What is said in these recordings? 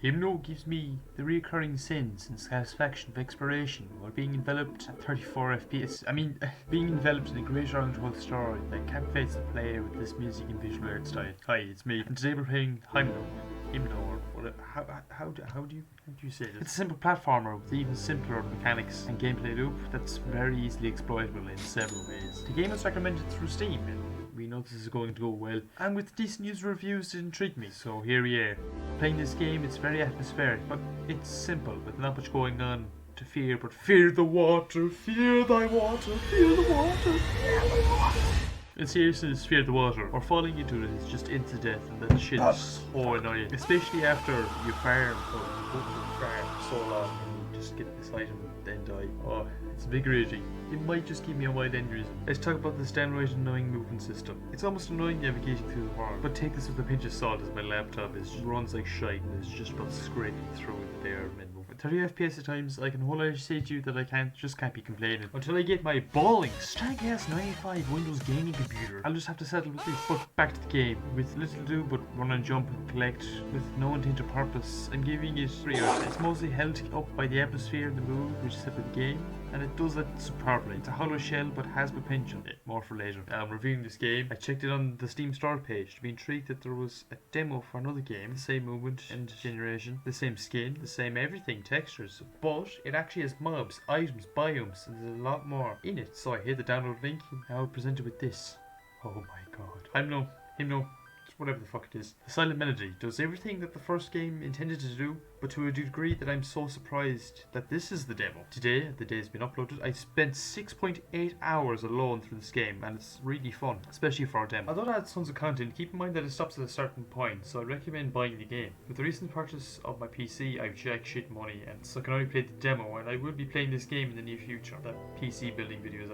Himno gives me the recurring sense and satisfaction of exploration while being enveloped at 34 FPS. I mean, being enveloped in a great round-the-world story that captivates the player with this music and visual art style. Hi, it's me. And today we're playing Himno, or whatever. How do you say this? It's a simple platformer with even simpler mechanics and gameplay loop that's very easily exploitable in several ways. The game is recommended through Steam, and we know this is going to go well. And with decent user reviews, it intrigued me, so here we are. Playing this game, it's very atmospheric, but it's simple, with not much going on to fear, but fear the water, fear thy water, fear the water, fear the water. In seriousness, fear the water, or falling into it is just instant death, and that shit is so annoying. Especially after you farm, or you go to the farm so long, and you just get this item and then die. Oh, it's invigorating. It might just give me a wide aneurysm. Let's talk about this downright annoying movement system. It's almost annoying navigating through the world, but take this with a pinch of salt as my laptop runs like shite and is just about scraping through the air mid movement. 30 FPS at times, I can wholly say to you that I can't be complaining until I get my balling stank ass 95 Windows gaming computer. I'll just have to settle with this. But back to the game. With little to do but run and jump and collect with no intent or purpose, I'm giving it 3 hours. It's mostly held up by the atmosphere and the mood which is set by the game, and it does that superbly. It's a hollow shell but has potential. More for later. I'm reviewing this game. I checked it on the Steam store page to be intrigued that there was a demo for another game, the same movement and generation, the same skin, the same everything, textures, but it actually has mobs, items, biomes, and there's a lot more in it. So I hit the download link and now presented with this. Oh my god. Himno, whatever the fuck it is. The Silent Melody does everything that the first game intended to do, but to a degree that I'm so surprised that this is the demo. Today, the day has been uploaded, I spent 6.8 hours alone through this game, and it's really fun, especially for a demo. Although it adds tons of content, keep in mind that it stops at a certain point, so I recommend buying the game. With the recent purchase of my PC, I've jacked shit money, and so I can only play the demo, and I will be playing this game in the near future. That PC building video is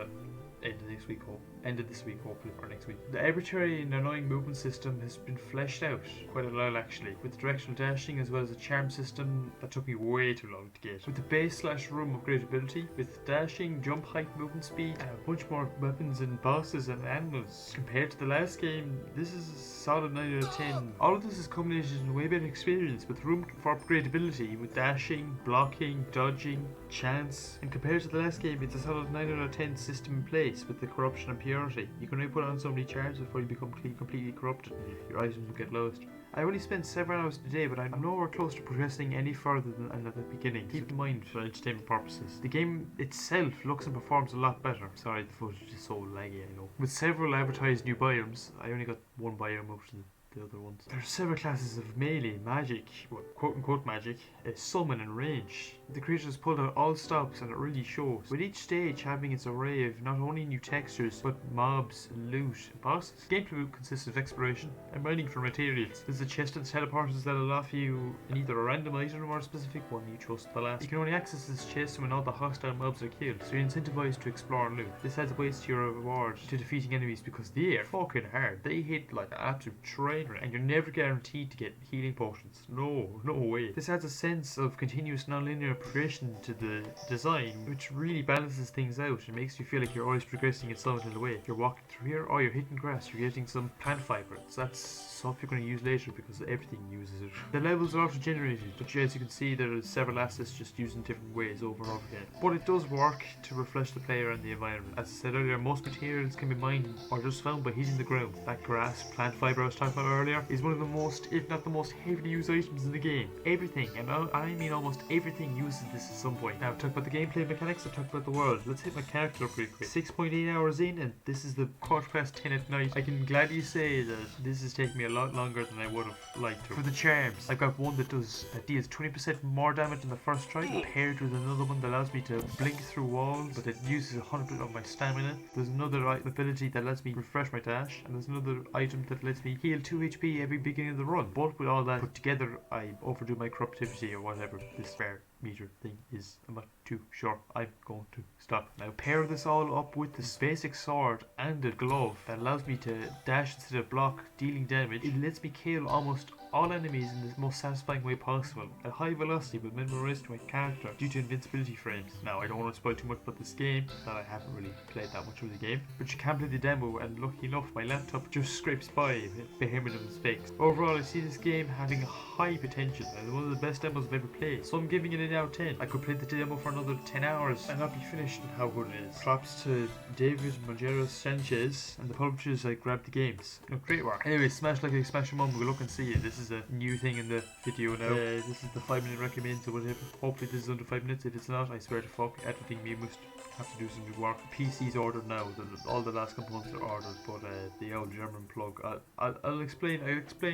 ended this week, hopefully, or next week. The arbitrary and annoying movement system has been fleshed out quite a lot actually, with directional dashing as well as a charm system that took me way too long to get. With the base/room upgradability, with dashing, jump height, movement speed, and a bunch more weapons and bosses and animals. Compared to the last game, this is a solid 9 out of 10. All of this is culminated in a way better experience, with room for upgradability, with dashing, blocking, dodging, chance. And compared to the last game, it's a solid 9 out of 10 system in place, with the corruption and purity. You can only put on so many charms before you become completely corrupted. Your items will get lost. I only spent 7 hours today, but I'm nowhere close to progressing any further than at the beginning. Keep in mind for entertainment purposes. The game itself looks and performs a lot better. Sorry, the footage is so laggy, I know. With several advertised new biomes, I only got one biome out of the other ones. There are several classes of melee, magic, well, quote-unquote magic, summon and range. The creators pulled out all stops and it really shows, with each stage having its array of not only new textures, but mobs, loot, and bosses. Gameplay consists of exploration and mining for materials. There's a chest and teleporters that'll offer you either a random item or a specific one, you chose the last. You can only access this chest when all the hostile mobs are killed, so you're incentivized to explore and loot. This adds weights to your reward to defeating enemies because they are fucking hard. They hit like an absolute train, and you're never guaranteed to get healing potions. No way. This adds a sense of continuous non-linear progression to the design, which really balances things out and makes you feel like you're always progressing in some little way. If you're walking through here, or you're hitting grass, you're getting some plant fiber. So that's stuff you're going to use later because everything uses it. The levels are auto-generated, but as you can see, there are several assets just used in different ways over and over again. But it does work to refresh the player and the environment. As I said earlier, most materials can be mined or just found by hitting the ground. That grass, plant fiber I was talking about earlier, is one of the most, if not the most heavily used items in the game. Everything, and I mean almost everything, uses this at some point. Now I've talked about the gameplay mechanics, I've talked about the world. Let's hit my character up real quick. 6.8 hours in, and this is the 10:15 at night. I can gladly say that this is taking me a lot longer than I would have liked to. For the charms, I've got one that deals 20% more damage in the first try, paired with another one that allows me to blink through walls, but it uses 100% of my stamina. There's another ability that lets me refresh my dash, and there's another item that lets me heal 2 HP every beginning of the run. But with all that put together, I overdo my corruptivity or whatever this spare meter thing is. I'm not too sure. I'm going to stop. Now pair this all up with this basic sword and a glove that allows me to dash instead of block, dealing damage. It lets me kill almost all enemies in the most satisfying way possible, at high velocity with minimal risk to my character due to invincibility frames. Now, I don't want to spoil too much about this game, that I haven't really played that much of the game, but you can play the demo, and lucky enough, my laptop just scrapes by behemoth and mistakes. Overall, I see this game having a high potential, and one of the best demos I've ever played, so I'm giving it an out of 10. I could play the demo for another 10 hours and not be finished in how good it is. Props to David Malgeros Sanchez and the publishers that grabbed the games. Great work. Anyway, smash like a smash your mum, go look and see it. This is a new thing in the video now. This is the 5-minute recommend or whatever. Hopefully this is under 5 minutes. If it's not, I swear to fuck, editing me must have to do some good work. PC's ordered now. All the last components are ordered, but the old German plug. I'll explain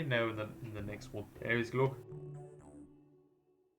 now in the next one. Anyways, look.